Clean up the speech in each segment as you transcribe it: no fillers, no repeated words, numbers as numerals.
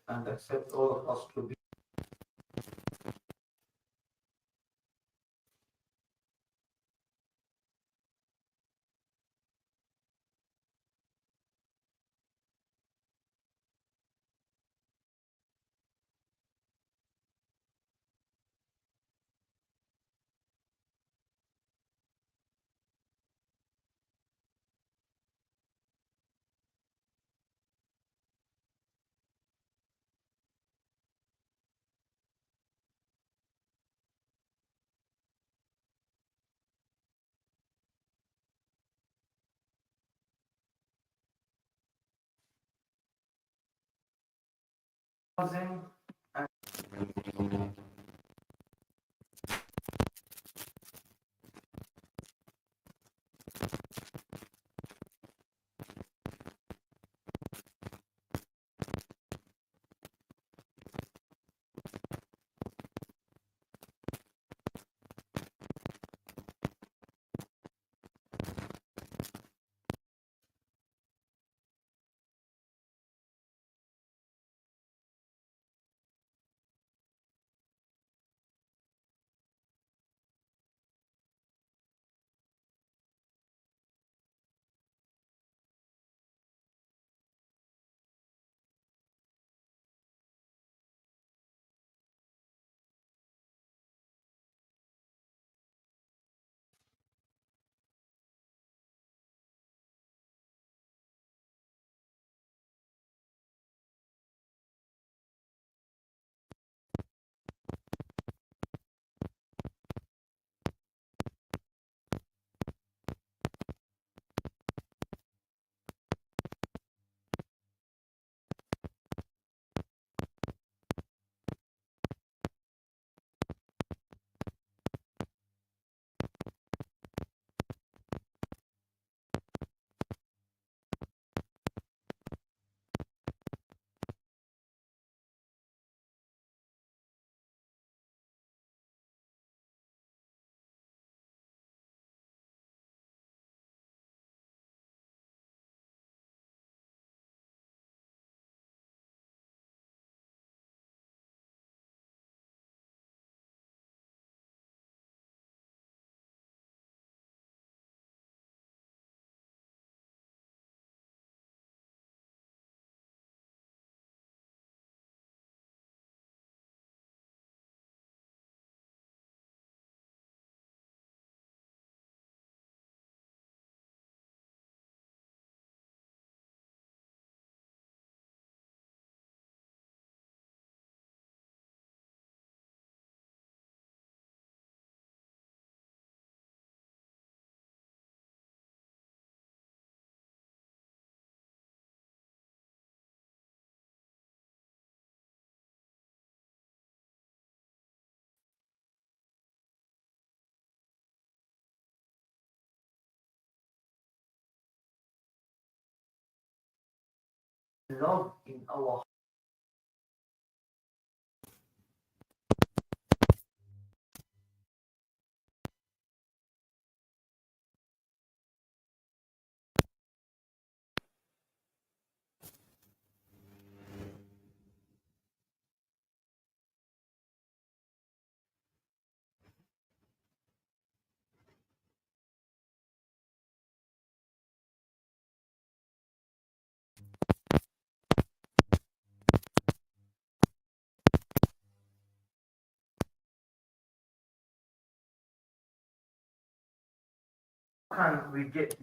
and accept all of us to be. Housing and love in our can we get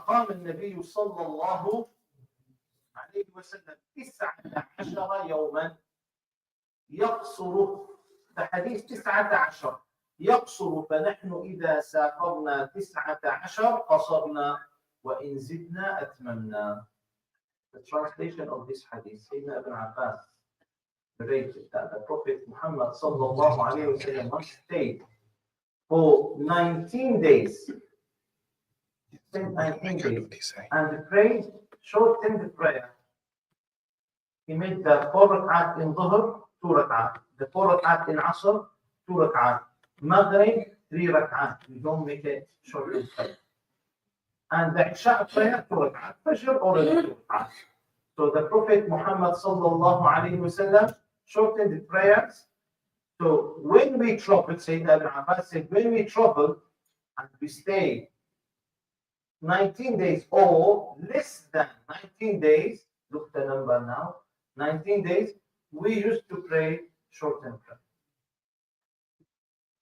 أقام النبي صلى الله عليه وسلم 19 يوما يقصر. فحديث 19 يقصر، فنحن إذا سافرنا 19 قصرنا وإن زدنا أتممنا. The translation of this hadith, Sayyidina Ibn Abbas narrated that the Prophet Muhammad sallallahu alayhi wa sallam once stayed for 19 days. Spent 19 days and prayed, shortened the prayer. He made the 4 rak'at in Dhuhr, 2 rak'at. The 4 rak'at in Asr, 2 rak'at. Maghrib, 3 rak'at. You don't make it short and sweet. And the Isha prayer, 2 rak'at. Fajr, already 2 rak'at. So the Prophet Muhammad sallallahu alayhi wa sallam shortened the prayers. So when we travel, Sayyidina Ibn Abbas said, when we travel and we stay 19 days or less than 19 days, look the number now, 19 days, we used to pray shortened prayer.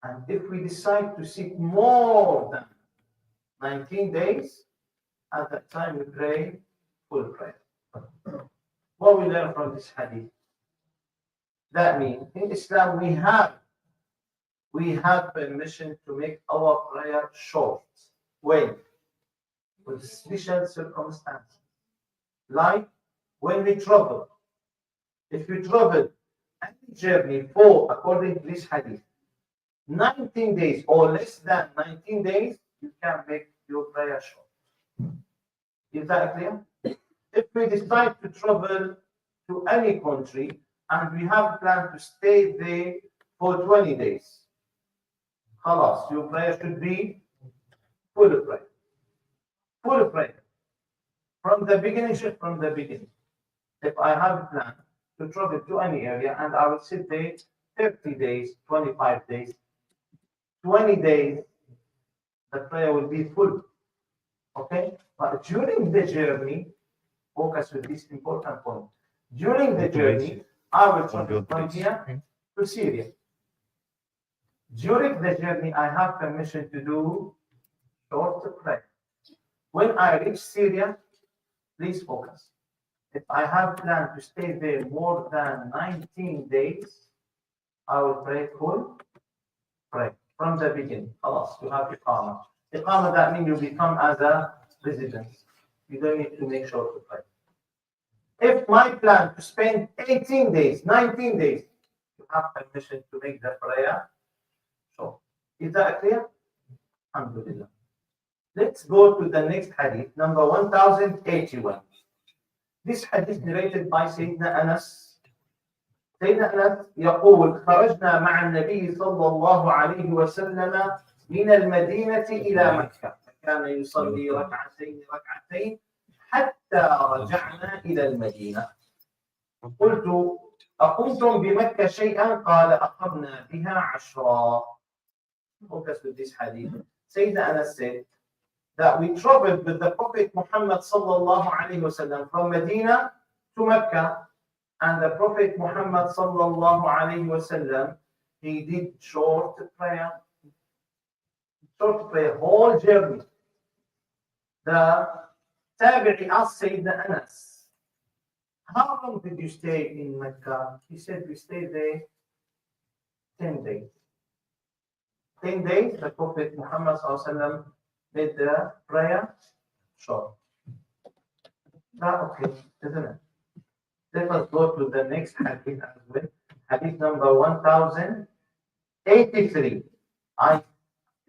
And if we decide to seek more than 19 days, at that time we pray full prayer. What we learn from this hadith? That means in Islam we have permission to make our prayer short. When? With special circumstances. Like when we travel. If you travel any journey for, according to this hadith, 19 days or less than 19 days, you can make your prayer short. Is that clear? If we decide to travel to any country and we have planned to stay there for 20 days, khalas, your prayer should be full prayer. Full prayer. From the beginning, from the beginning. If I have a plan to travel to any area and I will sit there 30 days, 25 days, 20 days, the prayer will be full. Okay? But during the journey, focus with this important point. During the journey, I will travel from here to Syria. During the journey, I have permission to do short prayer. When I reach Syria, please focus. If I have planned to stay there more than 19 days, I will pray full prayer from the beginning. Alas, you have Iqamah. Iqamah, that means you become as a resident. You don't need to make sure to pray. If my plan to spend 18 days, 19 days, you have permission to make the prayer. So, is that clear? Alhamdulillah. Let's go to the next hadith, number 1081. This hadith narrated by Sayyidina Anas. Sayyidina Anas يقول خرجنا مع النبي صلى الله عليه وسلم من المدينة إلى مكة فكان يصلي ركعتين حتى رجعنا إلى المدينة. قلت أقمتم بمكة شيئا؟ قال أقمنا بها 10. Focus with this hadith. Sayyidina Anas said that we traveled with the Prophet Muhammad sallallahu alayhi wasallam from Medina to Mecca, and the Prophet Muhammad sallallahu alayhi wasallam, he did short prayer, whole journey. The Tabi'i asked Sayyidina Anas, how long did you stay in Mecca? He said, we stayed there 10 days. 10 days, the Prophet Muhammad sallallahu alayhi wasallam made the prayer short. That okay, isn't it? Let us go to the next hadith as well. Hadith number 1083.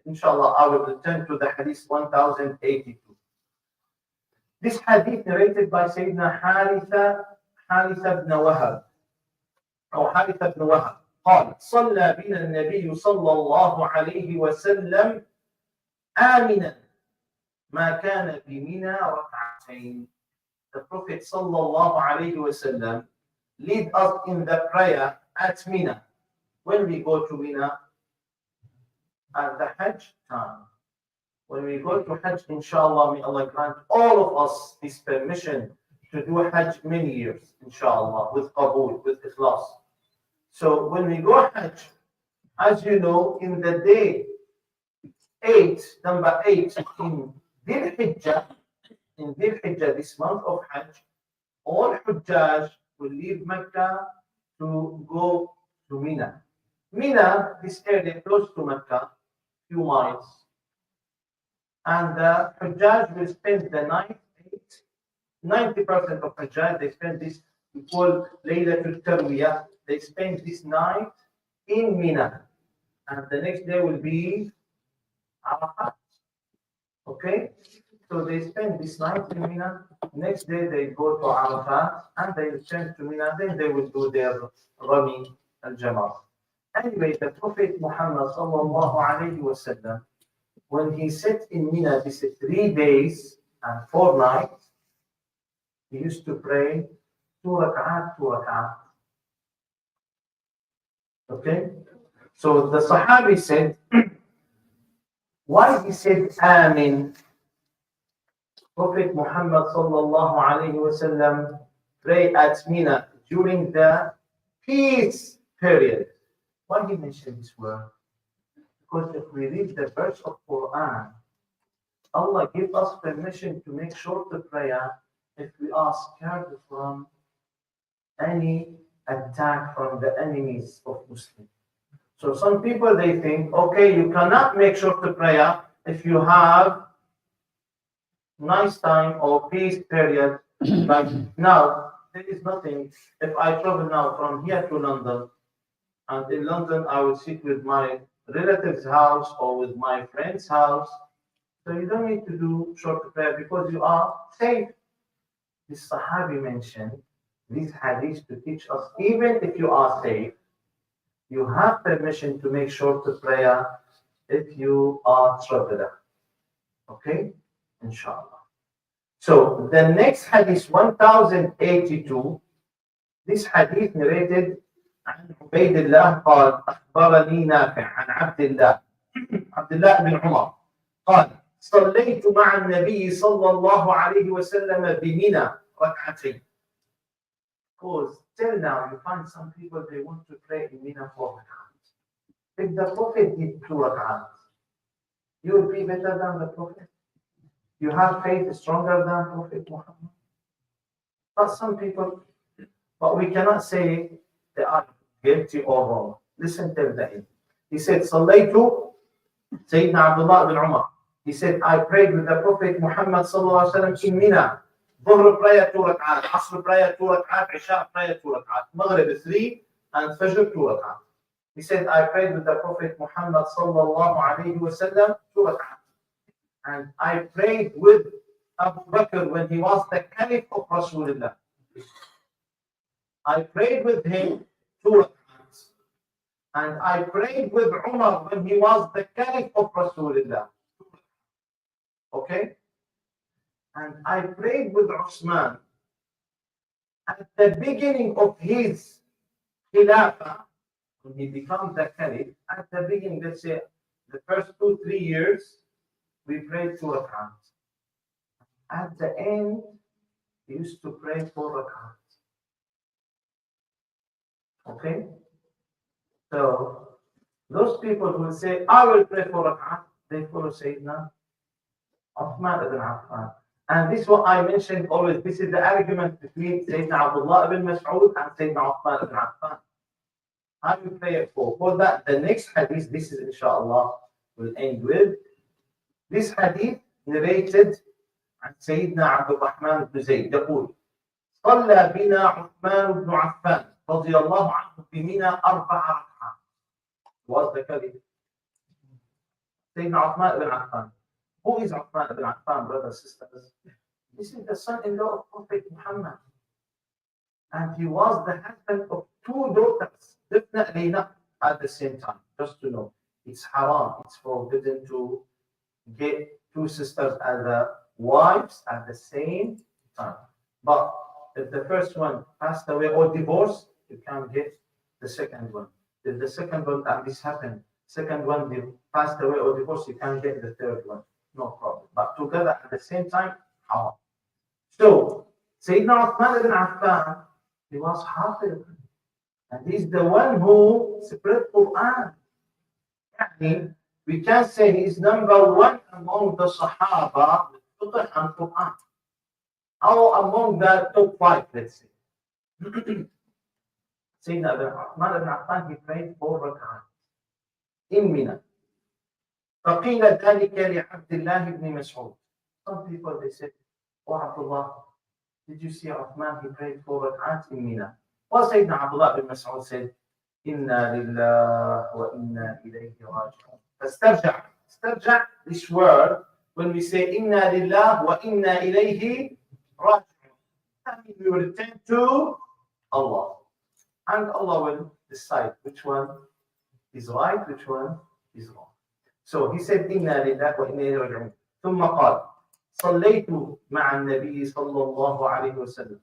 Inshallah, I will return to the hadith 1082. This hadith narrated by Sayyidina Haritha ibn Wahab. أو حارثة بن وهب قال صلى بنا النبي صلى الله عليه وسلم آمنا ما كان بمنى ركعتين. The Prophet sallallahu alayhi wasallam lead us in the prayer at Mina. When we go to Mina at the Hajj time. When we go to Hajj, inshallah, may Allah grant all of us this permission to do Hajj many years, inshallah, with qabul, with ikhlas. So when we go Hajj, as you know, in the day 8, number 8 in Dhul Hijjah, in Dhul Hijjah, this month of Hajj, all Hujjaj will leave Mecca to go to Mina. Mina, this area close to Mecca, few miles. And the Hujjaj will spend the night, 90% of Hujjaj, they spend this, we call Laylatul Tarwiyah, they spend this night in Mina. And the next day will be Arafat. Okay? So they spend this night in Mina. Next day they go to Arafat and they return to Mina. Then they will do their Rami al Jamal. Anyway, the Prophet Muhammad sallallahu alayhi wasallam, when he sat in Mina, this is 3 days and 4 nights, he used to pray 2 rak'at, 2 rak'at. Okay? So the Sahabi said, why he said Amin? Prophet Muhammad sallallahu alayhi wasallam pray at Mina during the peace period. Why he mentioned this word? Because if we read the verse of Quran, Allah gives us permission to make short prayer if we are scared from any attack from the enemies of Muslims. So some people they think, okay, you cannot make short prayer if you have nice time or peace period. Like now, there is nothing. If I travel now from here to London, and in London I will sit with my relative's house or with my friend's house, so you don't need to do short prayer because you are safe. This Sahabi mentioned these hadiths to teach us, even if you are safe, you have permission to make short prayer if you are traveler. Okay? Inshallah. So the next hadith 1082, this hadith narrated عن عبيد الله قال أخبرني نافع عن عبد الله بن عمر قال صليت مع النبي صلى الله عليه وسلم بمنى ركعتين. Because till now you find some people they want to pray in Mina 4 rak'ahs. If the Prophet did 2 rak'ahs, you will be better than the Prophet. You have faith stronger than Prophet Muhammad. But some people, but we cannot say they are guilty or wrong. Listen till the end. He said, Sallaytu Sayyidina Abdullah bin Umar. He said, I prayed with the Prophet Muhammad sallallahu alaihi wasallam in Mina. Dhuhr prayer 2 rak'at, Asr prayer 2 rak'at, Isha prayer 2 rak'at, Maghrib 3, and Fajr 2 rak'at. He said, I prayed with the Prophet Muhammad sallallahu alaihi wasallam 2 rak'at. And I prayed with Abu Bakr when he was the Caliph of Rasulullah. I prayed with him 2 rak'ats. And I prayed with Umar when he was the Caliph of Rasulullah. Okay? And I prayed with Usman at the beginning of his Khilafah, when he becomes the Caliph, at the beginning, let's say the first 2-3 years, we prayed 2 rak'ats. At the end, we used to pray 4 rak'ats. Okay? So, those people who say, I will pray 4 rak'ats, they follow Sayyidina Uthman ibn Affan. And this is what I mentioned always. This is the argument between Sayyidina Abdullah ibn Mas'ud and Sayyidina Uthman ibn Affan. How do you pray it for? For that, the next hadith, this is inshallah, will end with. This hadith narrated عن سيدنا عبد الرحمن بن زيد يقول صلى بنا عثمان بن عفان رضي الله عنه في منى 4 ركعات. Was the Caliph سيدنا عثمان بن عفان. Who is Uthman ibn Affan, brothers and sisters? This is the son-in-law of Prophet Muhammad. And he was the husband of 2 daughters. Definitely not at the same time. Just to know, it's haram. It's forbidden to get 2 sisters as wives at the same time. But if the first one passed away or divorced, you can get the second one. If the second one, and this happened, second one they passed away or divorced, you can get the third one. No problem. But together at the same time, haram. So, Sayyidina Uthman ibn Affan, he was Hafiz. And he's the one who spread Quran. We can say he is number 1 among the Sahaba with Fiqh and Quran. Or among the top 5, let's say. Sayyidina Uthman ibn Affan, he prayed 4 rak'ahs in Mina. فقيل ذلك لعبد الله بن مسعود. Some people they said, Oh Abdullah, did you see Uthman? He prayed 4 rak'ahs in Mina. Well, Sayyidina Abdullah ibn Mas'ud said, Inna lillah wa inna ilayhi raji'un. استرجع this word when we say Inna lillah wa inna ilayhi raji'un. That means we will return to Allah. And Allah will decide which one is right, which one is wrong. So he said, إنا لله وإنا إليه راجعون. ثم قال, صليت مع النبي صلى الله عليه وسلم.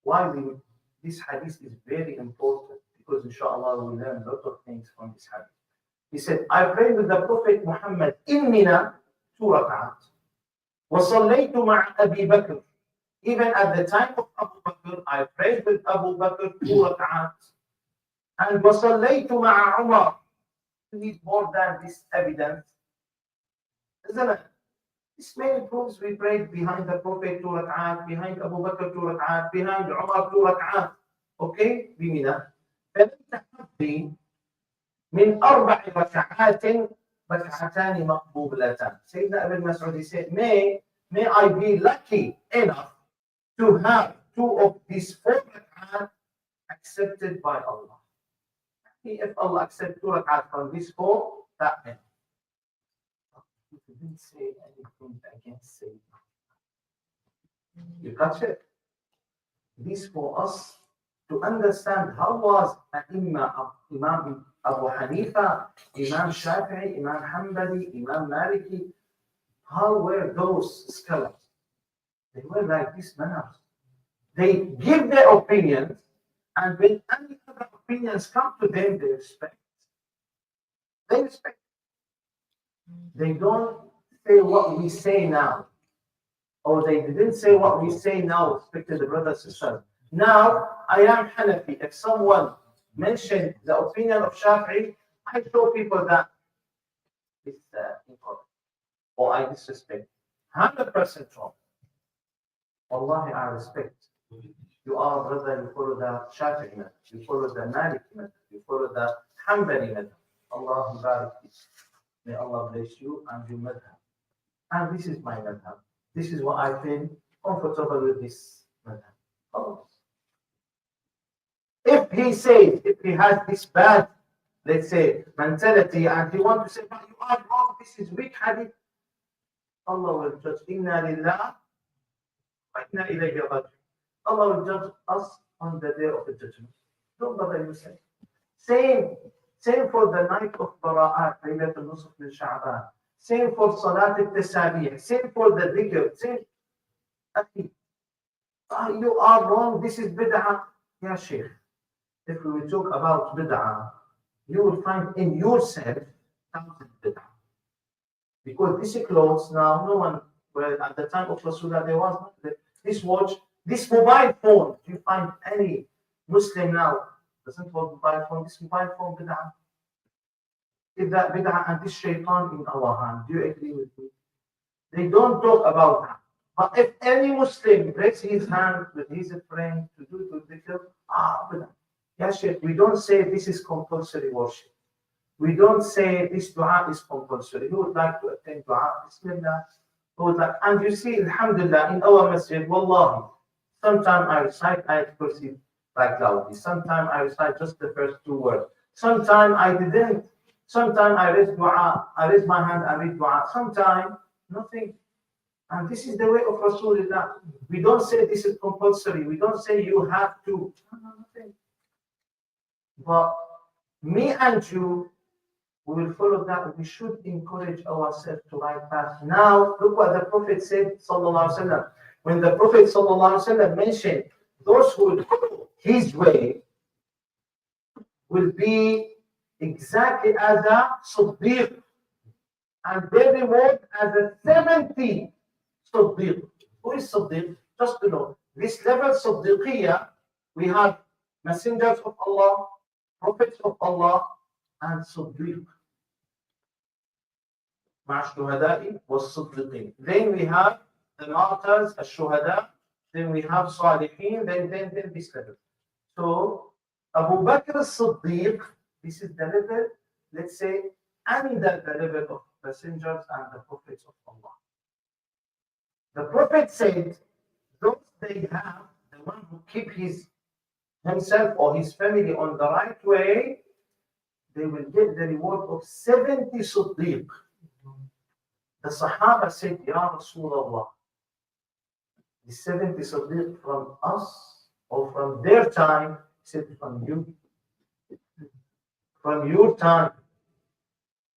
Why this hadith is very important, because inshallah we learn a lot of things from this hadith. He said, I prayed with the Prophet Muhammad in Mina 2 rak'at. وصليت مع أبي بكر. Even at the time of Abu Bakr, I prayed with Abu Bakr 2 rak'at. And وصليت مع عمر. Need more than this evidence, isn't it? This many proofs we prayed behind the Prophet 2 rak'at, behind Abu Bakr 2 rak'at, behind Umar 2 rak'at. Okay, بمنا. فلم تحضي من 4 ركعات ركعتان مقبولتان. Sayyidina Ibn Mas'ud said, may I be lucky enough to have 2 of these 4 rak'at accepted by Allah. If Allah accepts 2 rak'at from this 4, that meant. You didn't say anything against Sayyidina. You catch it? This for us to understand how was Imam Abu Hanifa, Imam Shafi'i, Imam Hanbali, Imam Maliki, how were those scholars? They were like this manners. They give their opinions, and when any other opinions come to them, they respect. They respect. They don't say what we say now. Or they didn't say what we say now, respected the brothers and sisters. Now, I am Hanafi. If someone mentioned the opinion of Shafi'i, I show people that it's incorrect. Or I disrespect. 100% wrong. Wallahi, I respect. You are a brother, you follow the Shafi'i method, you follow the Maliki method, you follow the Hanbali method. Allah barik you. May Allah bless you and your madhab. And this is my madhab. This is what I feel comfortable with this madhab. Oh. If he says, if he has this bad, let's say, mentality, and he wants to say, but you are wrong, this is weak hadith, Allah will judge. Inna lillah wa inna ilayhi raji'un. Allah will judge us on the day of the judgment. Don't bother yourself. Same for the night of Bara'at, Laylat al-Nusf al-Sha'ban. Same for Salat al-Tasabih. Same for the dhikr. Same. You are wrong. This is bid'ah. Ya Sheikh, if we will talk about bid'ah, you will find in yourself thousand bid'ah. Because this clothes now, no one, well, at the time of Rasulullah, there was not this watch. This mobile phone, do you find any Muslim now doesn't hold mobile phone? This mobile phone bid'ah. Is that bid'ah and this shaitan in our hand? Do you agree with me? They don't talk about that. But if any Muslim raises his hand with his friend to do dhikr, bid'ah. Yes, Sheikh, we don't say this is compulsory worship. We don't say this dua is compulsory. Who would like to attend dua? Bismillah. Who would like? And you see, alhamdulillah, in our masjid, wallahi, sometimes I recite Ayat Kursi like loudly. Sometimes I recite just the first 2 words. Sometimes I didn't. Sometimes I raise dua. I raise my hand and read dua. Sometimes nothing. And this is the way of Rasulullah. We don't say this is compulsory. We don't say you have to. Nothing. But me and you, we will follow that. We should encourage ourselves to right path. Now, look what the Prophet said, sallallahu alaihi wasallam. When the Prophet sallallahu alaihi wasallam mentioned those who will follow his way will be exactly as a Siddiq, and their reward as a 70 Siddiq. Who is Siddiq? Just to know, this level Siddiqiyya, we have messengers of Allah, prophets of Allah, and Siddiq. مع الشهداء والصديقين. Then we have the martyrs, الشهداء, then we have Salihin, then this level. So Abu Bakr as-Siddiq, this is the level, let's say, under the level of messengers and the prophets of Allah. The Prophet said, those they have, the one who keep himself or his family on the right way, they will get the reward of 70 Siddiq. The Sahaba said, Ya Rasulullah, the 70 Siddiq from us or from their time? He said, from you. From your time.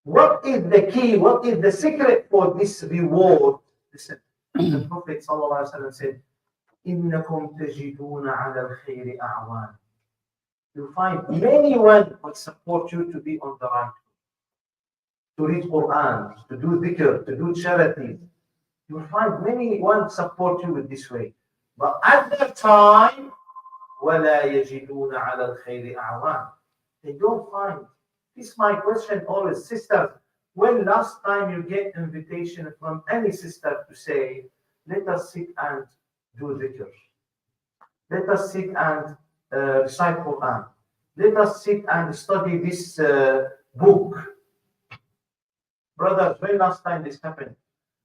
What is the key? What is the secret for this reward? Listen, the Prophet ﷺ said, إِنَّكُمْ تَجِدُونَ عَلَى الْخَيْرِ أَعْوَانٍ. You find anyone will support you to be on the right way, to read Quran, to do dhikr, to do charity. You will find many one support you with this way. But at that time, وَلَا يَجِدُونَ عَلَى الْخَيْرِ أَعْوَانٍ. They don't find. This is my question always, sisters. When last time you get invitation from any sister to say, let us sit and do dhikr. Let us sit and recite Quran. Let us sit and study this book. Brothers, when last time this happened?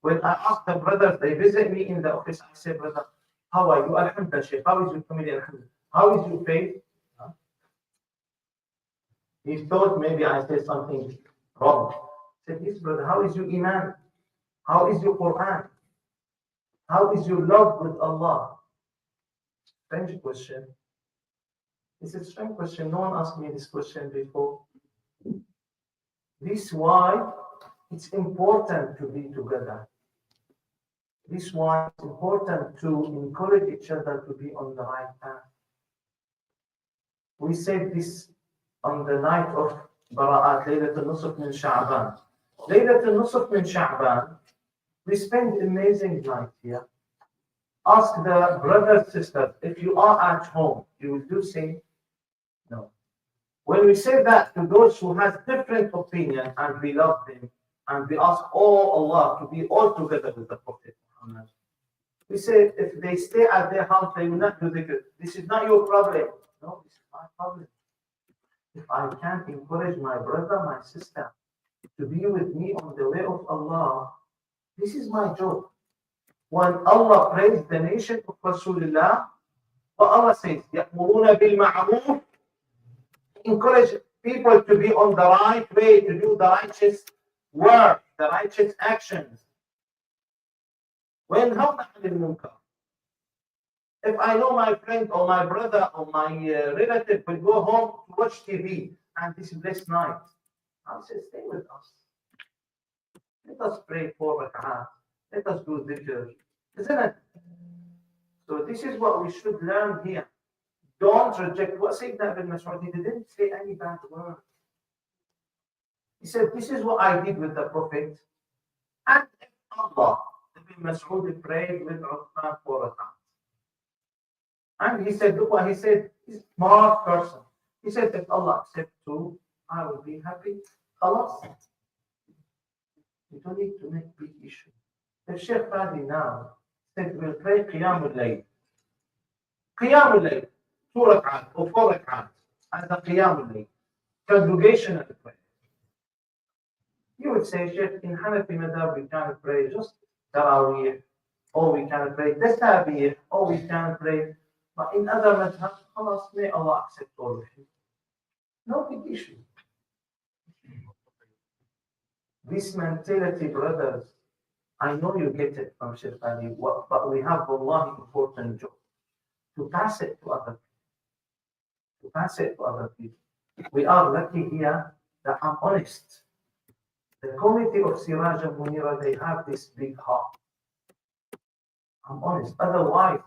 When I ask the brothers, they visit me in the office, I say, brother, how are you? Alhamdulillah, Shaykh. How is your family? Alhamdulillah. How is your faith? Huh? He thought maybe I said something wrong. I said, yes, brother, how is your Iman? How is your Quran? How is your love with Allah? Strange question. It's a strange question. No one asked me this question before. This is why it's important to be together. This is why it's important to encourage each other to be on the right path. We said this on the night of Bara'at, Laylat al-Nusuf min Sha'ban. Laylat al-Nusuf min Sha'ban, we spend amazing night here. Ask the brothers, sisters, if you are at home, you will do same? No. When we say that to those who have different opinion and we love them, and we ask all Allah to be all together with the Prophet Muhammad, we say if they stay at their house, they will not do dhikr. This is not your problem. No, this is my problem. If I can't encourage my brother, my sister to be with me on the way of Allah, this is my job. When Allah praised the nation of Rasulullah, what Allah says, يَأْمُرُونَ بِالْمَعْرُوفِ, encourage people to be on the right way, to do the righteous work, the righteous actions. When if I know my friend or my brother or my relative will go home to watch TV and this blessed night, I say, stay with us. Let us pray 4 rak'ah. Let us do dhikr. Isn't it? So this is what we should learn here. Don't reject what Sayyidina ibn Mas'ud, he didn't say any bad word. He said, this is what I did with the Prophet. And Allah, Ibn Mas'ud prayed with Uthman 4 rak'ah. And he said, look what he said, he's a smart person. He said, if Allah accepts 2, I will be happy. Khalas. You don't need to make big issue. If Sheikh Fadi now said, we'll pray Qiyamul Layl. Qiyamul Layl, 2 rak'at or 4 rak'at, as a Qiyamul Layl, congregational prayer. You would say, Sheikh, in Hanafi Madhab, we can pray just Taraweeh, or we can pray Tasabih, or we can pray. But in other madhabs, Allah, may Allah accept all of you. No big issue. This mentality, brothers, I know you get it from Sheikh Ali, but we have wallahi important job to pass it to other people. To pass it to other people. We are lucky here that I'm honest. The committee of Siraj and Munira, they have this big heart. I'm honest. Otherwise,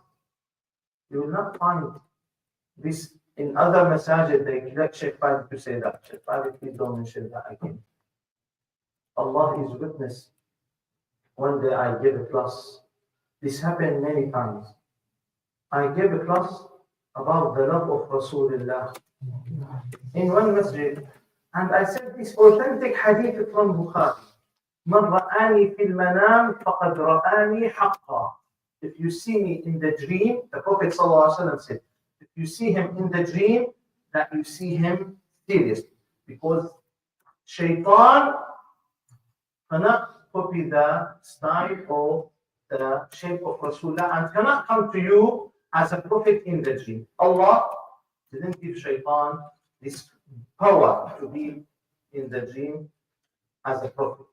you will not find this in other masajid. They let Sheikh Fadi to say that. Sheikh Fadi, please don't mention that again. Allah is witness. One day I gave a class. This happened many times. I gave a class about the love of Rasulullah in one masjid. And I said this authentic hadith from Bukhari. من رآني في المنام فقد رآني حقا. if you see me in the dream, the Prophet ﷺ said, if you see him in the dream, that you see him seriously. Because Shaitan cannot copy the style or the shape of Rasulullah and cannot come to you as a prophet in the dream. Allah didn't give Shaitan this power to be in the dream as a prophet.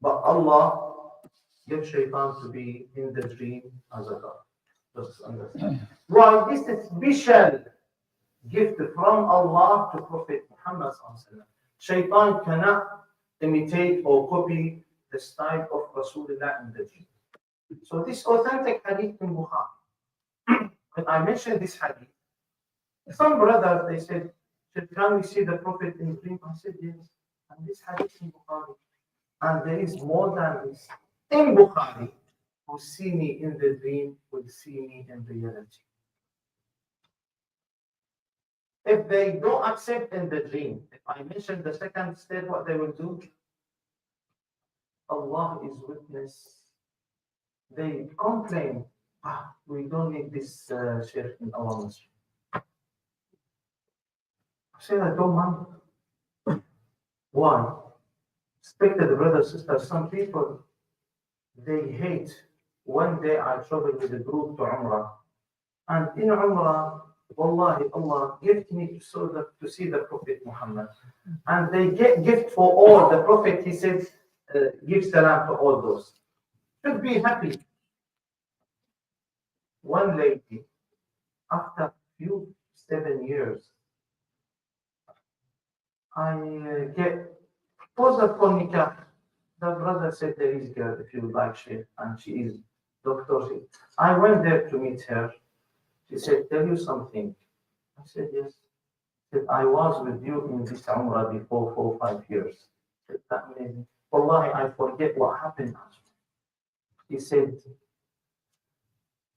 But Allah gave Shaitan to be in the dream as a God. Just understand. Why? This is special gift from Allah to Prophet Muhammad. Shaitan cannot imitate or copy the style of Rasulullah in the dream. So this authentic hadith in Bukhari. When I mentioned this hadith, some brothers they said, "Can we see the Prophet in dream?" I said, "Yes." And this hadith in Bukhari, and there is more than this in Bukhari. Who see me in the dream will see me in reality. If they don't accept in the dream, if I mention the second step, what they will do? Allah is witness. They complain, we don't need this shirk in our mosque. I say, I don't mind. Why? Respected brothers, sisters, some people, they hate. One day I traveled with a group to Umrah. And in Umrah, Wallahi, Allah gave me to see the Prophet Muhammad. And they get gift for all. The Prophet, he said, give salam to all those. Should be happy. One lady, after 7 years, I get proposal for nikah. The brother said there is girl if you like she, and she is doctor. I went there to meet her. She said, tell you something. I said, yes. She said, I was with you in this Umrah before 4 or 5 years. I said, that amazing. Wallahi, I forget what happened. He said,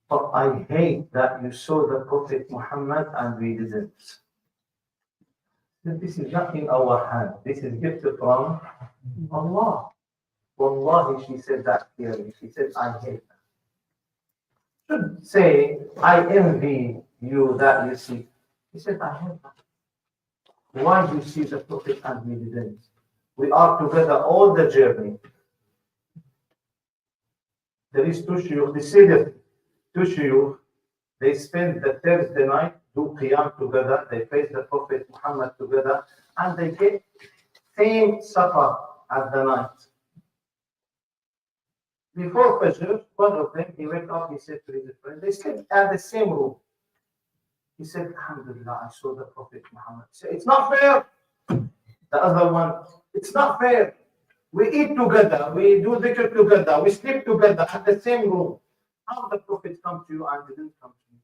but I hate that you saw the Prophet Muhammad and we didn't. This is not in our hand. This is gift from Allah. Wallahi, she said that clearly. She said, I hate that. Should say, I envy you that you see. He said, I hate that. Why do you see the Prophet and we didn't? We are together all the journey. There is two shuyukh, they say that two shuyukh, they spend the Thursday night, do qiyam together, they face the Prophet Muhammad together, and they get same supper at the night. Before Fajr, one of them, he wake up, he said to his friend, they sleep at the same room. He said, Alhamdulillah, I saw the Prophet Muhammad. He said, it's not fair. The other one, it's not fair. We eat together, we do dhikr together, we sleep together at the same room. How the Prophet come to you and didn't come to you?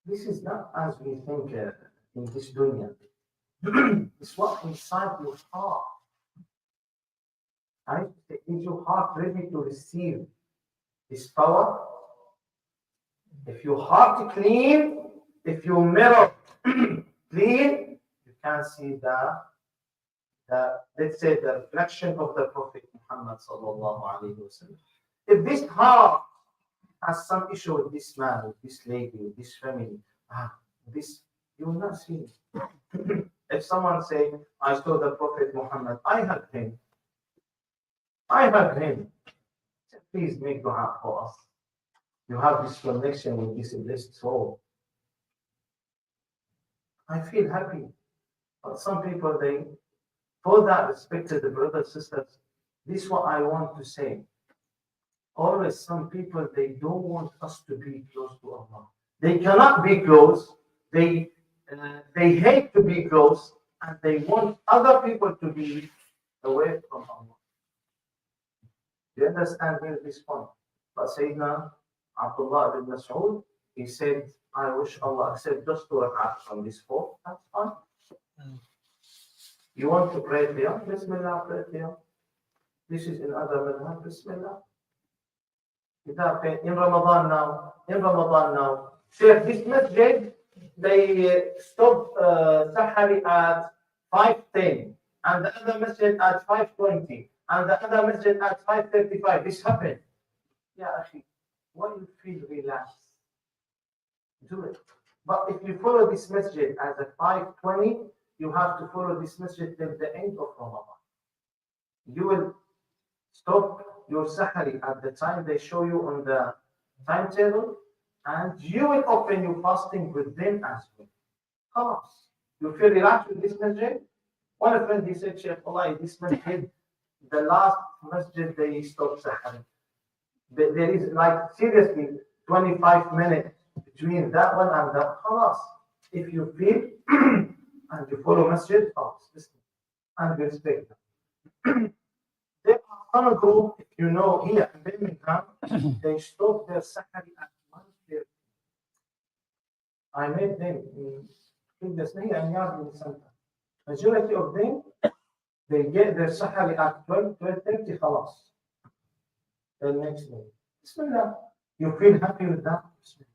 This is not as we think in this dunya. It's what inside your heart. Right? Is your heart ready to receive this power? If your heart is clean, if your mirror clean, you can see the let's say the reflection of the Prophet Muhammad sallallahu alaihi wasallam. If this heart has some issue with this man, with this lady, with this family, this you will not see it. If someone say, I saw the Prophet Muhammad, I hug him. I hug him. Please make dua for us. You have this connection with this blessed soul. I feel happy. But some people, they, for that, respected the brothers, sisters, this is what I want to say. Always some people, they don't want us to be close to Allah. They cannot be close. They hate to be close, and they want other people to be away from Allah. Do you understand here this point? But Sayyidina Abdullah ibn Mas'ud, he said, I wish Allah accept just 2 rak'ahs from this 4. That's fine. You want to pray here? Bismillah, pray here. This is in other madhab, Bismillah. In Ramadan now, Sheikh, this masjid, they stop Sahari at 5:10, and the other masjid at 5:20, and the other masjid at 5:35. This happened. Yeah, actually, when you feel relaxed, do it. But if you follow this masjid as a 5:20, you have to follow this masjid till the end of Ramadan. You will stop your Sahari at the time they show you on the timetable, and you will open your fasting with them as well. خلاص. You feel relaxed with this masjid? One friend he said, Sheikh, Allah, this masjid, the last masjid they stop Sahari. There is like seriously 25 minutes between that one and that. خلاص. If you feel and you follow masjid, خلاص, listen and respect them. There are some group, if you know, here in Birmingham, they stop their Sahari at 1:30. I met them in the Sahih and Yard in the center. Majority of them, they get their Sahari at 12:30, خلاص. The next day. Bismillah. You feel happy with that? Bismillah.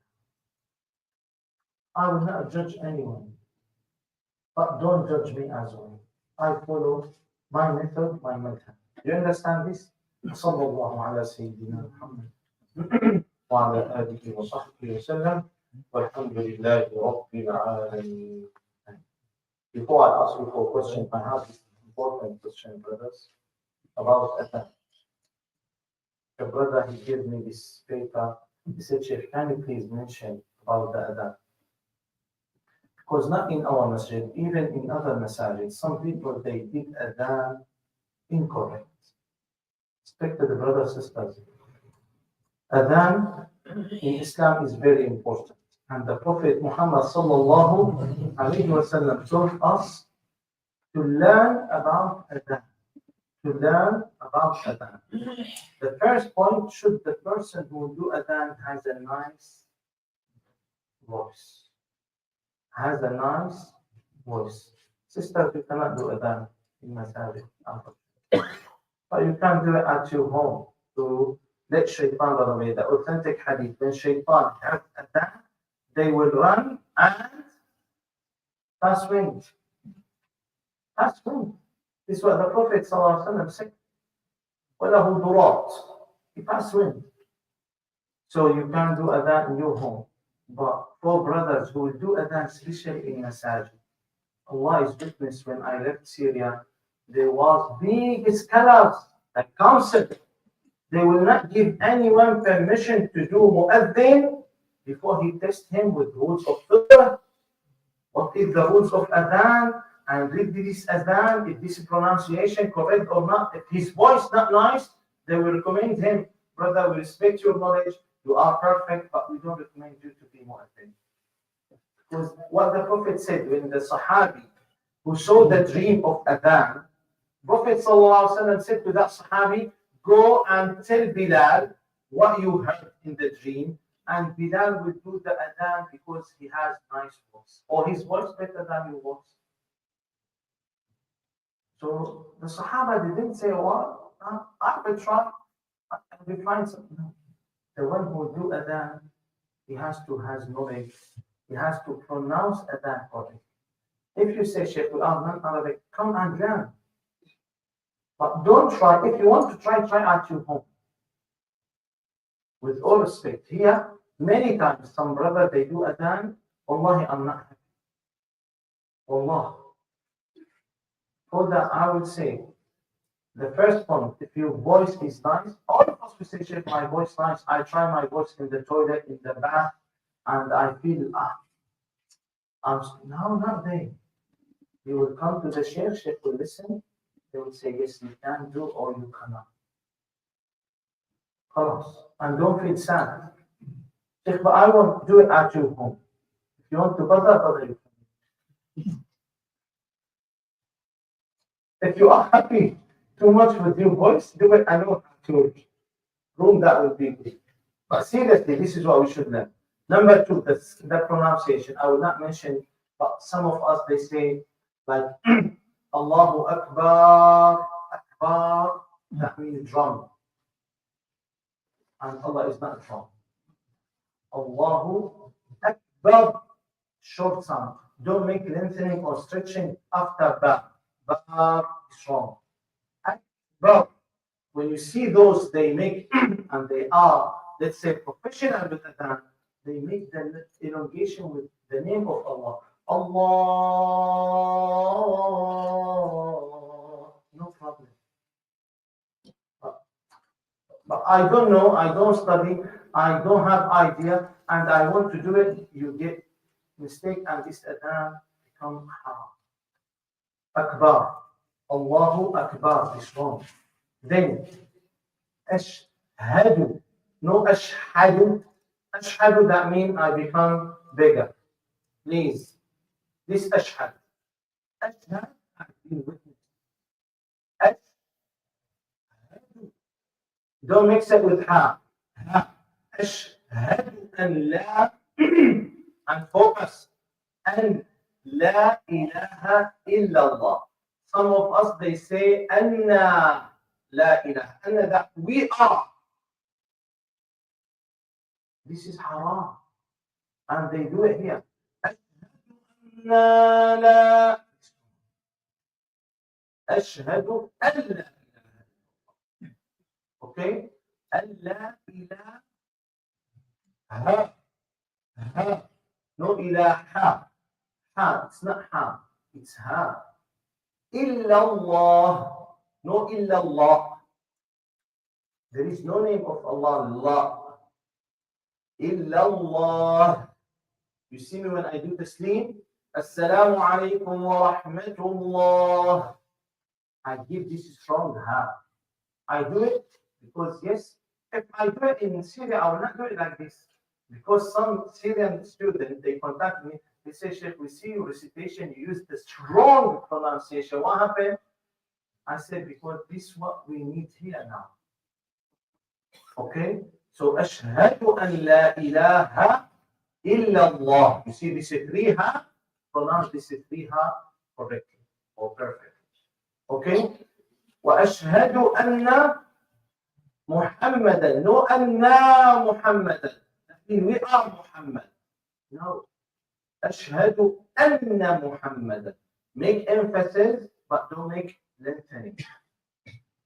I will not judge anyone, but don't judge me as well. I follow my method, my method. You understand this? صلى الله على سيدنا محمد وعلى آله وصحبه وسلم والحمد لله رب العالمين. Before I ask you for a question, I have this important question, brothers, about Adhan. The brother, he gave me this paper. He said, Sheikh, can you please mention about the Adhan? Because not in our masjid, even in other masajid, some people, they did Adhan incorrect. Respected brothers and sisters, Adhan in Islam is very important. And the Prophet Muhammad sallallahu alayhi wa sallam told us to learn about Adhan. To learn about Adhan. The first point, should the person who do Adhan has a nice voice. Has a nice voice. Sisters, you cannot do Adhan in masajid. But you can do it at your home to let shaitan run away. The authentic hadith, when shaitan has Adhan, they will run and pass wind. Pass wind. This is what the Prophet ﷺ said. وَلَهُ ضُرَاطٌ. He passed wind. So you can do Adhan in your home. But for brothers who will do Adhan, especially in masajid, Allah is witness, when I left Syria, there was big scholars, a council. They will not give anyone permission to do mu'adhin before he tests him with rules of fiqh. What is the rules of Adhan? And read this Adhan, if this pronunciation correct or not. If his voice not nice, they will recommend him, brother, we respect your knowledge, you are perfect, but we don't recommend you to be mu'adhin. Because what the Prophet said when the Sahabi who saw the dream of Adhan, Prophet ﷺ said to that Sahabi, go and tell Bilal what you heard in the dream, and Bilal will do the Adhan because he has nice voice. Or his voice better than your voice. So the Sahaba didn't say, well, I will try, I will find something. No. The one who will do Adhan, he has to have knowledge. He has to pronounce Adhan correctly. If you say, Sheikh, we are non-Arabic, come and learn. But don't try. If you want to try at your home. With all respect, here, many times, some brother, they do Adhan, Wallahi, I'm not happy. Wallah. For that, I would say, the first point, if your voice is nice, all of us will say, Sheikh, my voice is nice. I try my voice in the toilet, in the bath, and I feel, I'm now not there. You will come to the Sheikh will listen. They will say, yes, you can do or you cannot. خلاص. And don't feel sad. Sheikh, but I want to do it at your home. If you want to bother you. If you are happy too much with your voice, do it alone at your room. That would be good. But seriously, this is what we should learn. Number two, the pronunciation. I will not mention, but some of us, they say, like, Allahu Akbar, Akbar, that means drum. And Allah is not a drum. Allahu Akbar, short sound. Don't make lengthening or stretching after ba. Ba is wrong. Akbar, when you see those, they make, and they are, let's say, professional with adhan, they make the elongation with the name of Allah. Allah, no problem. But I don't know, I don't study, I don't have idea, and I want to do it, you get mistake, and this adhan become haram. Akbar. Allahu Akbar is wrong. Then, ashhadu. No ashhadu. Ashhadu, that means I become bigger. Please. This ashhad. Ashhad, I've been witness. Ashhadu. Don't mix it with ha. Ha. Ashhadu an la. And focus. An la ilaha illallah. Some of us, they say, Anna la ilaha. Anna, that we are. This is haram. And they do it here. Anna la. Ashhadu an la ilaha. Okay? An la ilaha. Ha. No ilaha. Ha. It's not ha. It's ha. Illallah. No illallah. There is no name of Allah. Allah. Illallah. You see me when I do taslim? Assalamu alaikum wa rahmatullah. I give this strong ha. I do it because, yes, if I do it in Syria, I will not do it like this. Because some Syrian students, they contact me, they say, Sheikh, we see your recitation, you use the strong pronunciation. What happened? I said, because this is what we need here now. Okay? So, ashhadu an la ilaha illallah. You see, this is three ha. Pronounce this is three ha correctly or perfectly. Okay? Wa ashhadu anna Muhammadan. No, anna Muhammadan. That means we are Muhammad. No. Ashhadu anna Muhammadan. Make emphasis, but don't make lengthening.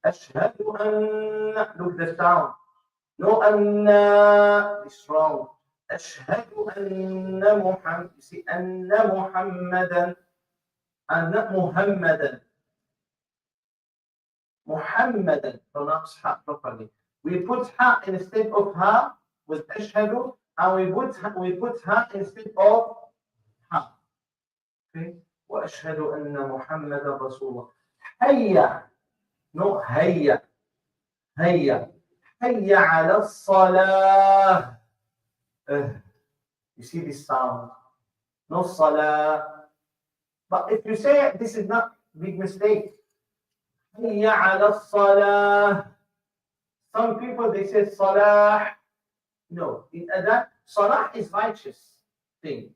Ashhadu anna. Look the sound. No, anna is wrong. Ashhadu anna Muhammad. You see, anna Muhammadan. Anna Muhammadan. Muhammadan. Pronounce ha properly. We put ha instead of ha with ashhadu, and we put ha instead of ha. Okay? وأشهد أن محمد رسول الله. هيا. No, هيا. هيا. هيا على الصلاة. You see this sound? No salah. But if you say it, this is not big mistake. هيا على الصلاة. Some people, they say salah. No, in adhan, salah is righteous thing.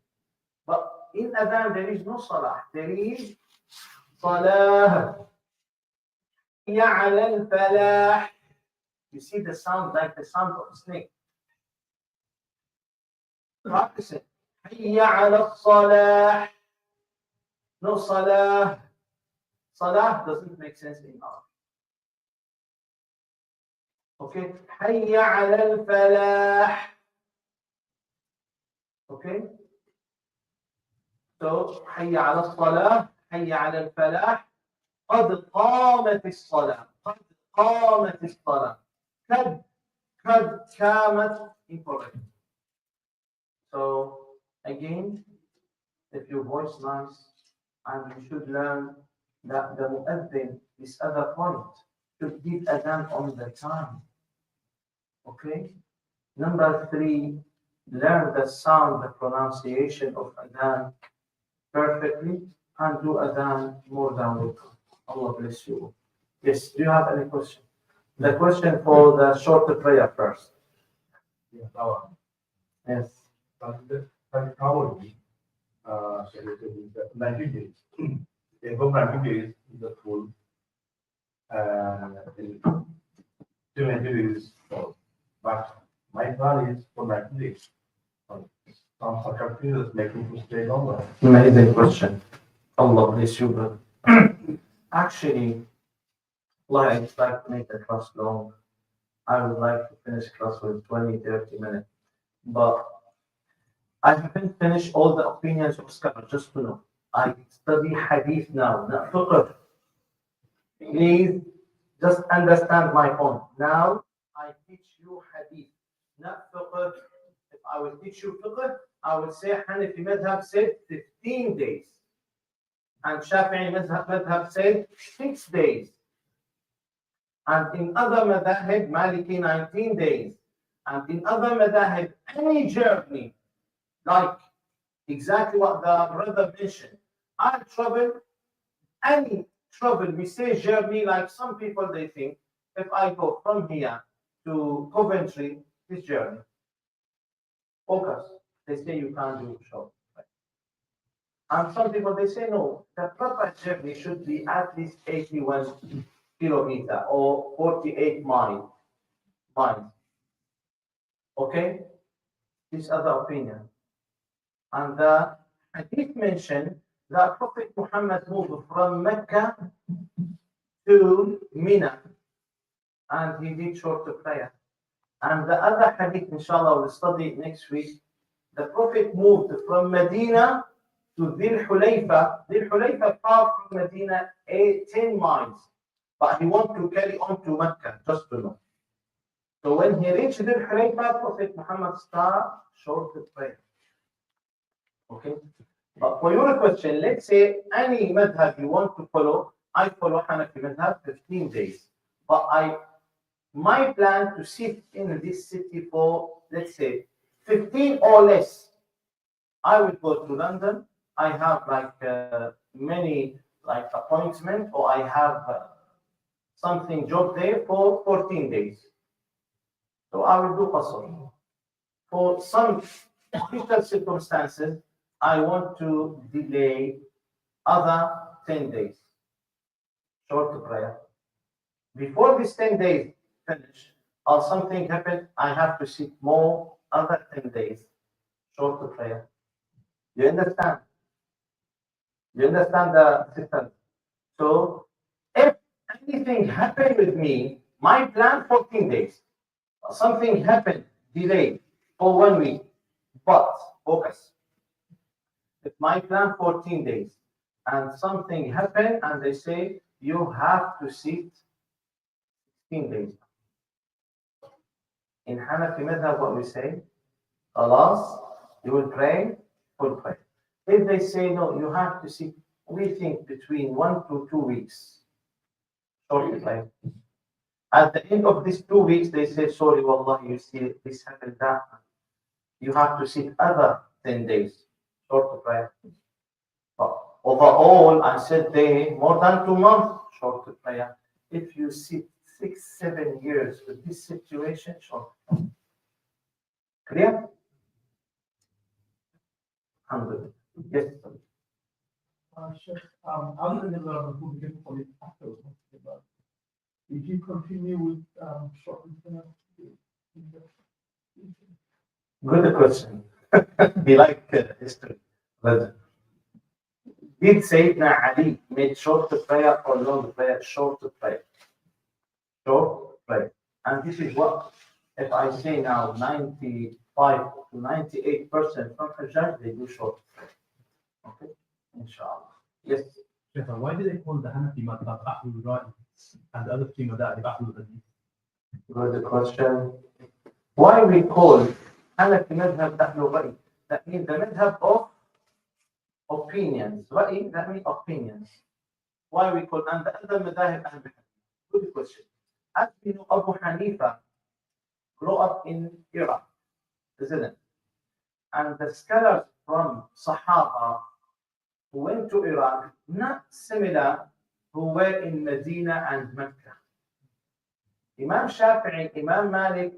But in adhan, there is no salah. There is salah. هيا على الفلاح. You see the sound like the sound of a snake. Practice it. هيا على الصلاح. No salah. Salah doesn't make sense in Arabic. Okay. هيا على الفلاح. Okay. So هيا على الصلاة. هيا على الفلاح. قد قامت الصلاة. قد قامت الصلاة. قد قامت incorrect. So again, if your voice nice, and you should learn that the mu'adhin, this other point, should give adhan on the time. Okay? Number 3, learn the sound, the pronunciation of adhan perfectly, and do adhan more than welcome. Allah bless you. Yes, do you have any question? The question for the shorter prayer first. Yes. Yes. Probably, 90 days. Above 90 days is the full. Till 90 days. But my plan is for 90 days. Some circumstances make me to stay longer. Amazing question. Allah bless you, brother. Actually, Well, I just like to make the class long. I would like to finish class with 20, 30 minutes. But I haven't finished all the opinions of scholars, just to know. I study hadith now, not fiqh. Please just understand my point. Now I teach you hadith, not fiqh. If I will teach you fiqh, I would say Hanafi madhab said 15 days. And Shafi'i madhab said 6 days. And in other madhab, Maliki 19 days. And in other madhab, any journey, like exactly what the brother mentioned, I travel, any travel, we say journey, like some people they think, if I go from here to Coventry, this journey, focus, they say you can't do short. And some people they say no, the proper journey should be at least 81 kilometer or 48 miles. Okay? This other opinion. And the hadith mentioned that Prophet Muhammad moved from Mecca to Mina and he did short prayer. And the other hadith, inshallah, we'll study it next week. The Prophet moved from Medina to Dhul Hulayfa. Dhul Hulayfa far from Medina 10 miles. But he wanted to carry on to Mecca, just to know. So when he reached Dhul Hulayfa, Prophet Muhammad started short prayer. Okay? But for your question, let's say any madhab you want to follow, I follow Hanafi madhab 15 days. But my plan to sit in this city for, let's say, 15 or less. I will go to London. I have like many like appointment, or I have something job there for 14 days. So I will do qasr. For some special circumstances, I want to delay other 10 days. Short prayer. Before these 10 days finish, or something happen, I have to sit more other 10 days. Short prayer. You understand? You understand the system? So if anything happened with me, my plan 14 days. Something happened, delayed for 1 week. But focus. If my plan 14 days and something happened and they say you have to sit 16 days. In Hanafi madhab, what we say, Alas, you will pray, full pray. If they say no, you have to sit, we think between 1 to 2 weeks. Short pray. At the end of these 2 weeks, they say, sorry, wallah, you see this happened that. You have to sit other 10 days. Short prayer. But overall, I said they more than 2 months. Short prayer. If you sit 6, 7 years with this situation, short. Clear? Alhamdulillah. Yes. Sure. Other than the who became police after, did you continue with short Good question. He like history. But did Sayyidina Ali made short prayer or long prayer? Short prayer. Short prayer. And this is what, if I say now 95 to 98% from Hajjaj, they do short prayer. Okay? Inshallah. Yes. Why do they call the Hanafi madhab Ahlul Ra'i and the other three madhab Ahlul Hadith? Good question. Why we call Hanafi madhab Ahlul Ra'i? That means the madhab of opinions. Ra'i, that means opinions. Why we call, and the other madhab Ahlul Hadith? Good question. As we know, Abu Hanifa grew up in Iraq, isn't it? And the scholars from Sahaba who went to Iraq, not similar who were in Medina and Mecca. Imam Shafi'i, Imam Malik,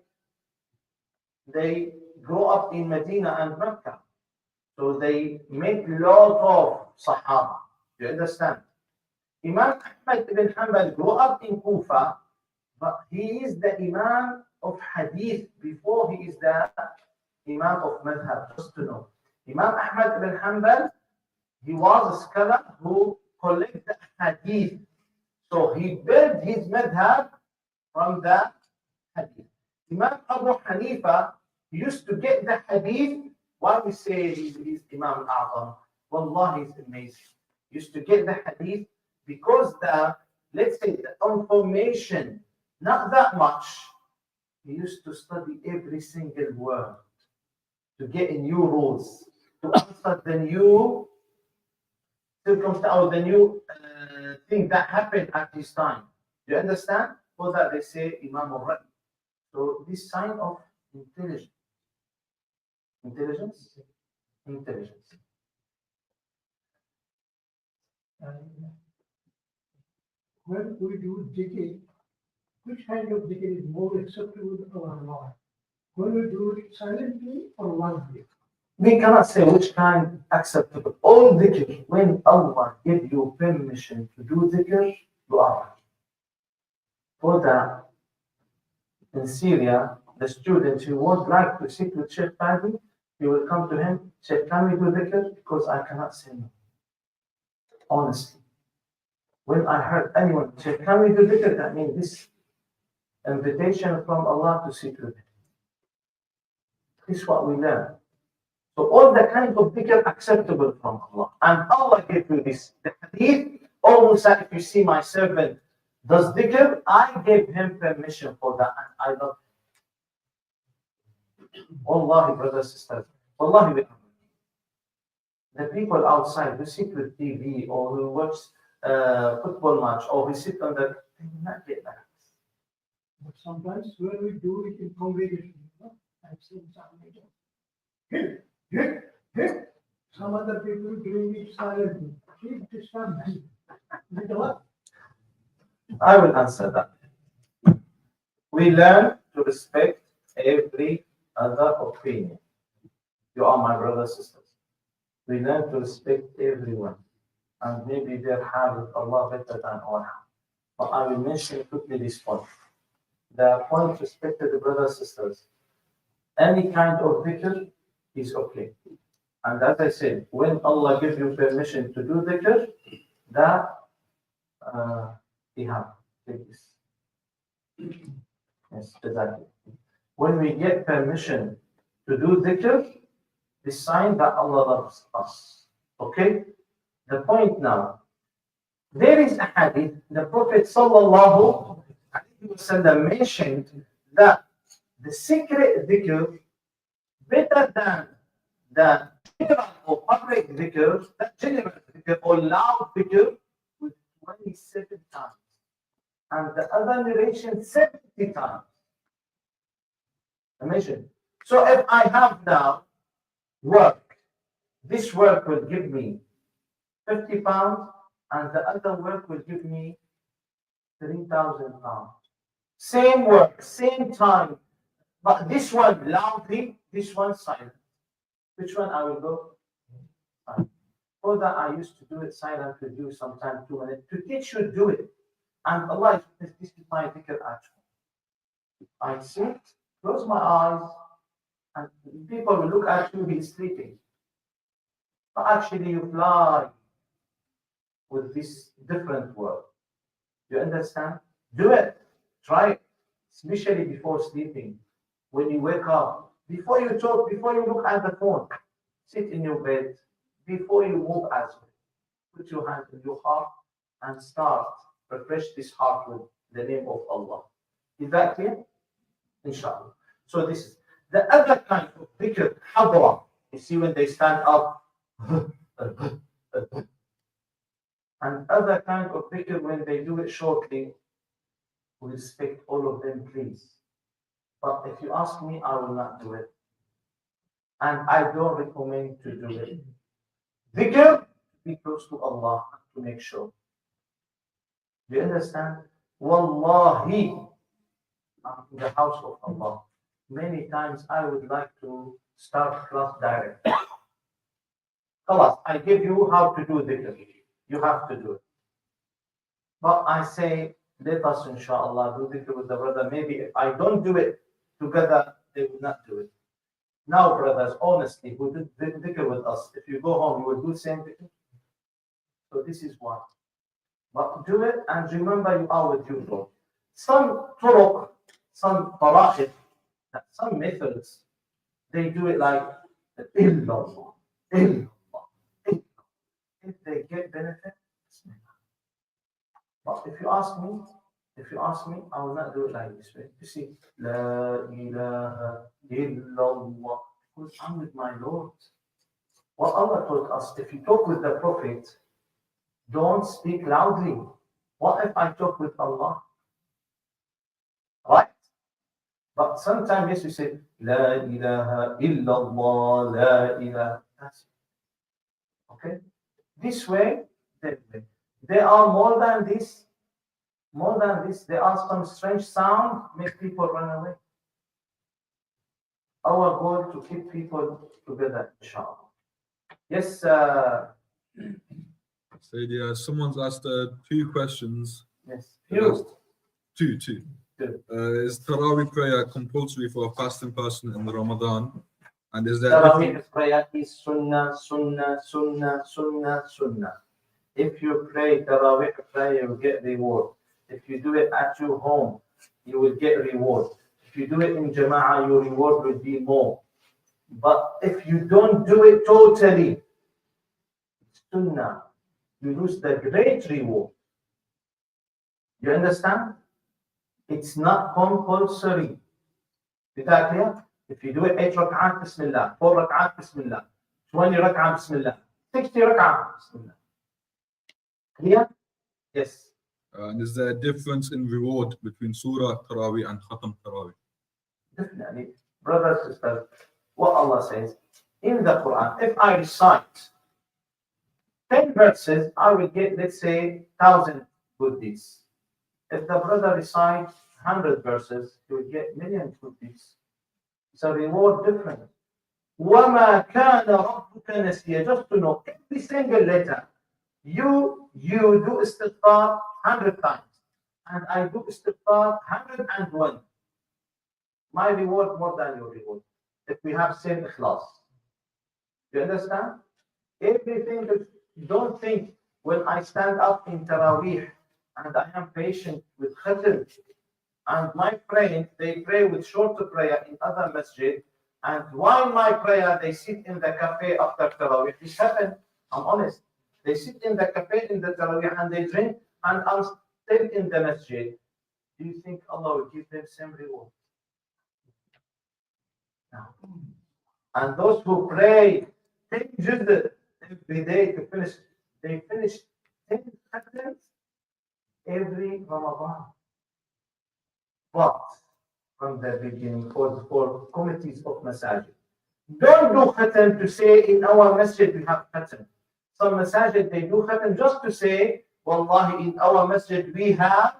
they grew up in Medina and Mecca. So they met lot of Sahaba. You understand? Imam Ahmad ibn Hanbal grew up in Kufa, but he is the Imam of Hadith before he is the Imam of Madhab, just to know. Imam Ahmad ibn Hanbal, he was a scholar who collected Hadith. So he built his madhab from the hadith. Imam Abu Hanifa used to get the hadith. Why we say he's Imam al-A'zam? Wallah, he's amazing. Used to get the hadith because let's say the information, not that much. He used to study every single word to get new rules, to answer the new circumstance or the new thing that happened at this time. Do you understand? For that they say Imam al-Ra'i. So this sign of intelligence. Intelligence? Intelligence. When we do dhikr, which kind of dhikr is more acceptable to our Lord? When we do it silently or loudly? We cannot say which kind acceptable. All dhikr, when Allah gives you permission to do dhikr, you are. For that, in Syria, the students who would like to sit with Sheikh Fadi, you will come to him, Sheikh, can we do dhikr? Because I cannot say no. Honestly. When I heard anyone say, can we do dhikr? That means this invitation from Allah to sit with him. This is what we learn. So all the kind of dhikr acceptable from Allah. And Allah gave you this. The hadith, oh Musa, if you see my servant does dhikr, I gave him permission for that. And I love him. Wallahi, brothers and sisters. Wallahi, the people outside who sit with TV or who watch football match or who sit on the, they will not get that. But sometimes when we do it in congregation, I've seen some other people doing it silently. Please disturb me. I will answer that. We learn to respect every other opinion. You are my brothers and sisters. We learn to respect everyone. And maybe their habit Allah better than our habit. But I will mention quickly this point. The point respected the brothers and sisters. Any kind of dhikr is okay. And as I said, when Allah gives you permission to do dhikr, that he has. Take this. Yes, exactly. When we get permission to do dhikr, the sign that Allah loves us. Okay? The point now, there is a hadith, the Prophet sallallahu alaihi wasallam mentioned that the secret dhikr better than the general or public dhikr, the general dhikr or loud dhikr with 27 times. And the other narration 70 times. Imagine. So if I have now work, this work will give me 50 pounds and the other work will give me 3,000 pounds. Same work, same time, but this one loudly, this one silent. Which one I will go? Silent. For that I used to do it silent to do sometime 2 minutes. To teach you do it. And Allah is this is my dhikr actually. I sit, close my eyes, and people will look at you, he's sleeping. But actually you fly with this different world. You understand? Do it. Try it. Especially before sleeping. When you wake up, before you talk, before you look at the phone, sit in your bed. Before you move as well, put your hand in your heart and start. Refresh this heart with the name of Allah. Is that clear? Inshallah. So this is the other kind of dhikr, hadra. You see when they stand up. And other kind of dhikr when they do it shortly. We respect all of them, please. But if you ask me, I will not do it. And I don't recommend to do it. Dhikr, be close to Allah to make sure. Do you understand? Wallahi, I'm in the house of Allah. Many times I would like to start class direct. Khalas, I give you how to do dhikr. You have to do it. But I say, let us inshallah do dhikr with the brother. Maybe if I don't do it together, they will not do it. Now, brothers, honestly, who did dhikr with us, if you go home, you will do the same dhikr. So this is why. But do it and remember you are with your Lord. Some turuq, some fara'id, some methods, they do it like illallah, illallah, illallah. If they get benefit, but if you ask me, I will not do it like this way. You see, La ilaha illallah, because I'm with my Lord. What Allah told us, if you talk with the Prophet, don't speak loudly. What if I talk with Allah? Right? But sometimes, yes, we say, La ilaha illallah, La ilaha. That's it. Okay? This way, there are more than this. More than this, there are some strange sound make people run away. Our goal to keep people together, inshallah. Yes, So yeah, someone's asked 2 questions. yes. They've You. asked- Two. Good. Is Taraweeh prayer compulsory for a fasting person in the Ramadan? And is there Tarawih prayer is sunnah, sunnah, sunnah, sunnah, sunnah. If you pray Tarawih prayer, you will get reward. If you do it at your home, you will get reward. If you do it in Jama'ah, your reward will be more. But if you don't do it totally, sunnah, you lose the great reward. You understand? It's not compulsory. Is that clear? If you do it 8 rak'at, Bismillah, 4 rak'at, Bismillah, 20 rak'at, Bismillah, 60 rak'at, Bismillah. Clear? Yes. and is there a difference in reward between Surah Taraweeh and Khatam Taraweeh? Definitely. Brothers, sisters, what Allah says in the Quran, if I recite 10 verses, I will get, let's say, 1,000 good deeds. If the brother recites 100 verses, he will get million good deeds. It's a reward different. وَمَا كَانَ رَبُّكَ نَسِيًّا. Just to know, every single letter, you do istighfar 100 times, and I do istighfar 101. My reward more than your reward. If we have same ikhlas. You understand? Everything, don't think when I stand up in Taraweeh and I am patient with Khatm, and my friends, they pray with shorter prayer in other masjid, and while my prayer, they sit in the cafe after Taraweeh. This happened, I'm honest. They sit in the cafe in the Taraweeh and they drink, and I'm still in the masjid. Do you think Allah will give them same reward? No. And those who pray 10 juz every day to finish, they finish 10 khatams every Ramadan. But from the beginning, for committees of masajid, don't do khatam to say in our masjid we have khatam. Some masajid they do khatam just to say, Wallahi, in our masjid we have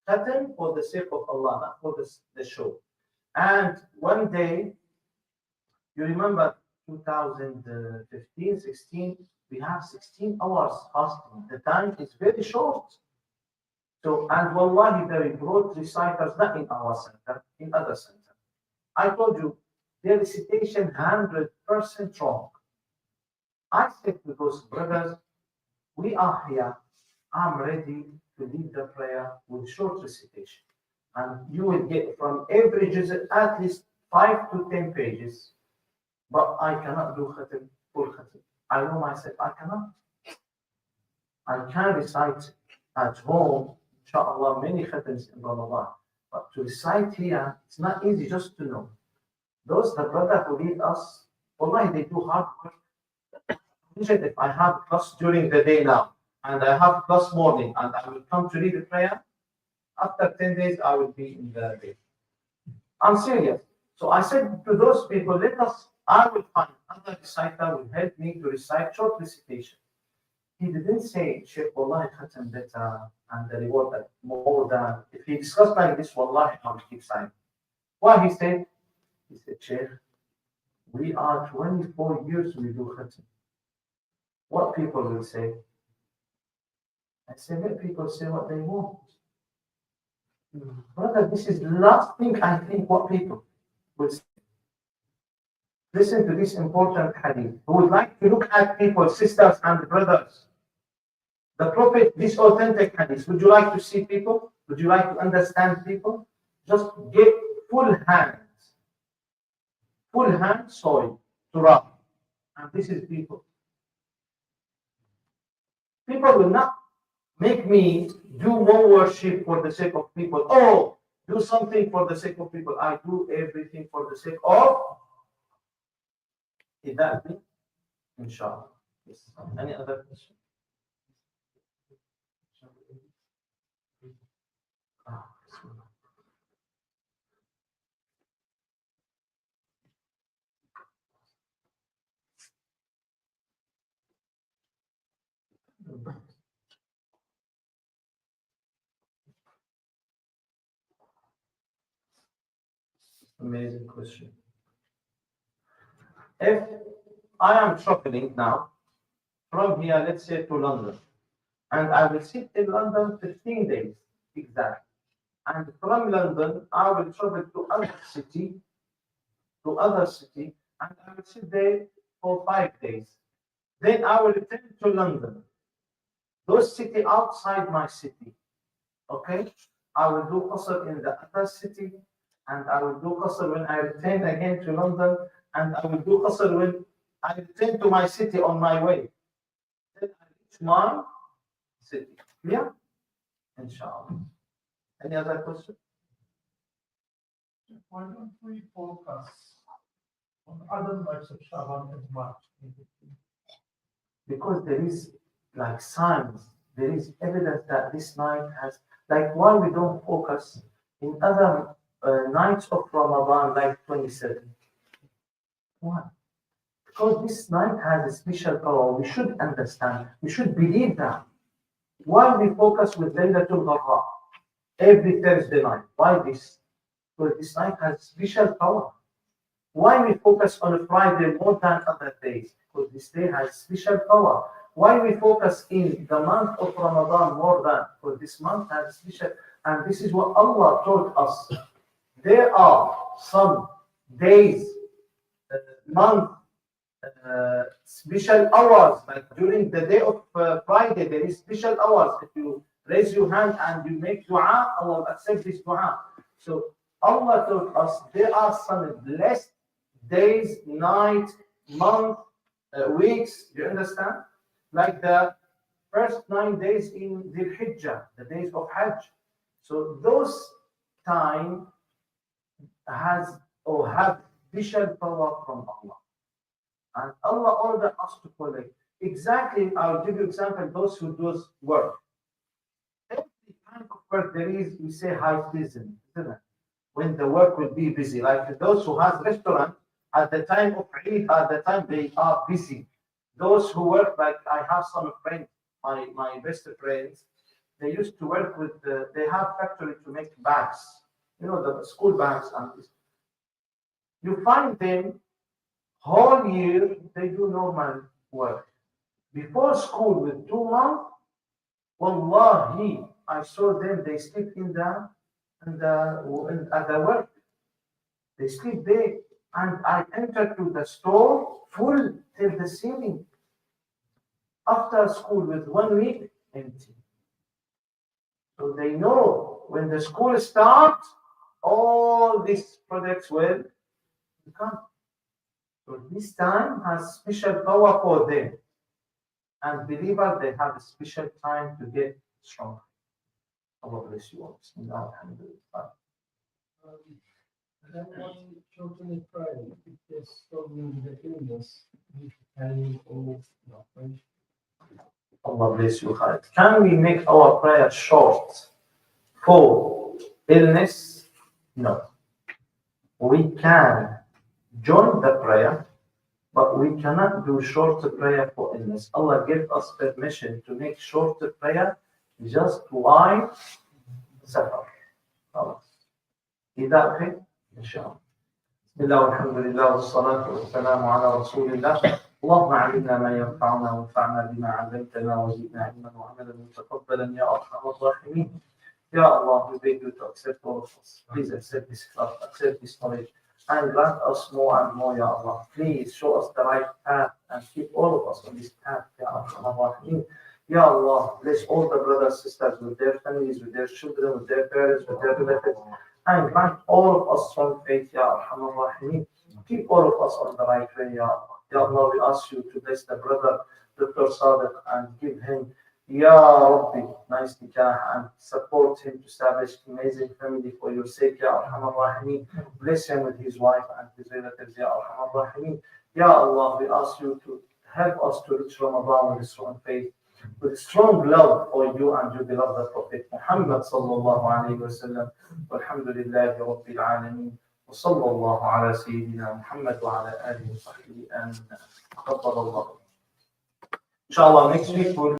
khatam for the sake of Allah, not for the show. And one day, you remember 2015, 16, we have 16 hours fasting. The time is very short. So, and wallahi, very broad reciters, not in our center, in other center. I told you, their recitation 100% wrong. I said to those brothers, we are here. I'm ready to lead the prayer with short recitation. And you will get from every juz at least 5 to 10 pages. But I cannot do khatam, full khatam. I know myself, I cannot. I can recite at home, inshallah, many khatams in Ramadan. But to recite here, it's not easy just to know. Those, the brother who lead us, wallahi, they do hard work. Imagine if I have class during the day now, and I have class morning, and I will come to read the prayer, after 10 days, I will be in the day. I'm serious. So I said to those people, I will find other reciter will help me to recite short recitation. He didn't say, Sheikh, wallahi, khatam better, and the reward more than, if he discussed like this, wallahi, I will keep silent. Why he said? He said, Sheikh, we are 24 years we do khatam. What people will say? I said, let people say what they want. Brother, this is the last thing I think what people will say. Listen to this important hadith. Who would like to look at people, sisters and brothers. The Prophet, this authentic hadith, would you like to see people? Would you like to understand people? Just get full hand soil to rub. And this is people. People will not make me do more worship for the sake of people. Oh, do something for the sake of people. I do everything for the sake of. Is that me? Inshallah. Yes. Any other question? Bismillah. Amazing question. If I am traveling now from here, let's say to London, and I will sit in London 15 days exactly, and from London I will travel to other city, and I will sit there for 5 days. Then I will return to London, those city outside my city. Okay, I will do qasr in the other city, and I will do qasr when I return again to London, and I will do qasr when I return to my city on my way. Then I reach my city. Yeah, inshallah. Any other question? Why don't we focus on other nights of Shaban as much? Because there is like signs, there is evidence that this night has, like why we don't focus in other nights of Ramadan like 27. Why? Because this night has a special power. We should understand, we should believe that. Why we focus with Laylatul Gharra every Thursday night? Why this? Because this night has special power. Why we focus on a Friday more than other days? Because this day has special power. Why we focus in the month of Ramadan more than? Because this month has special, and this is what Allah taught us. There are some days, month, special hours, like during the day of Friday, there is special hours. If you raise your hand and you make dua, Allah will accept this dua. So Allah taught us there are some blessed days, night, month, weeks. Do you understand? Like the first 9 days in Dhul Hijjah, the days of Hajj. So those time has or have special power from Allah. And Allah ordered us to collect. Exactly, I'll give you example, those who do work. Every kind of work there is, we say high season, isn't it? When the work will be busy. Like those who have restaurant, at the time of Eid, at the time they are busy. Those who work, like I have some friends, my best friends, they used to work with, they have factory to make bags, you know, the school bags and this. You find them whole year, they do normal work. Before school with 2 months, wallahi, I saw them, they sleep at the work. They sleep there. And I entered to the store full till the ceiling. After school with 1 week, empty. So they know when the school starts, all these products will come. So this time has special power for them. And believers, they have a special time to get strong. Allah bless you all. Bismillah, alhamdulillah. One totally pray if they're struggling with the illness, pain or operation. Allah bless you, Khalid. Can we make our prayer short for illness? No. We can join the prayer, but we cannot do short prayer for illness. Allah gave us permission to make short prayer just while suffer. Is that okay? Inshallah. Bismillah, alhamdulillah, wassalatu wassalamu ala rasulillah. اللهم علمنا ما ينفعنا وانفعنا بما علمتنا وزدنا علما وعملا متقبلا يا ارحم الراحمين. Ya Allah, we beg you to accept all of us. Please accept this class, accept this knowledge, and grant us more and more, Ya Allah. Please show us the right path and keep all of us on this path, Ya Arhamar Rahimin. Ya Allah, bless all the brothers, sisters with their families, with their children, with their parents, with their relatives, and grant all of us strong faith, Ya Arhamar Rahimeen. Keep all of us on the right way, Ya Allah. Ya Allah, we ask you to bless the brother, Dr. Sadiq, and give him, Ya Rabbi, nice nikah, and support him to establish amazing family for your sake, Ya Arhamar Rahimeen. Bless him with his wife and his relatives, Ya Arhamar Rahimeen. Ya Allah, we ask you to help us to reach Ramadan with strong faith, with strong love for you and your beloved Prophet Muhammad sallallahu alayhi wa sallam. Walhamdulillahi Rabbil Alameen. وصلى الله على سيدنا محمد وعلى آله وصحبه آمين. تقبل الله. Inshallah, next week we'll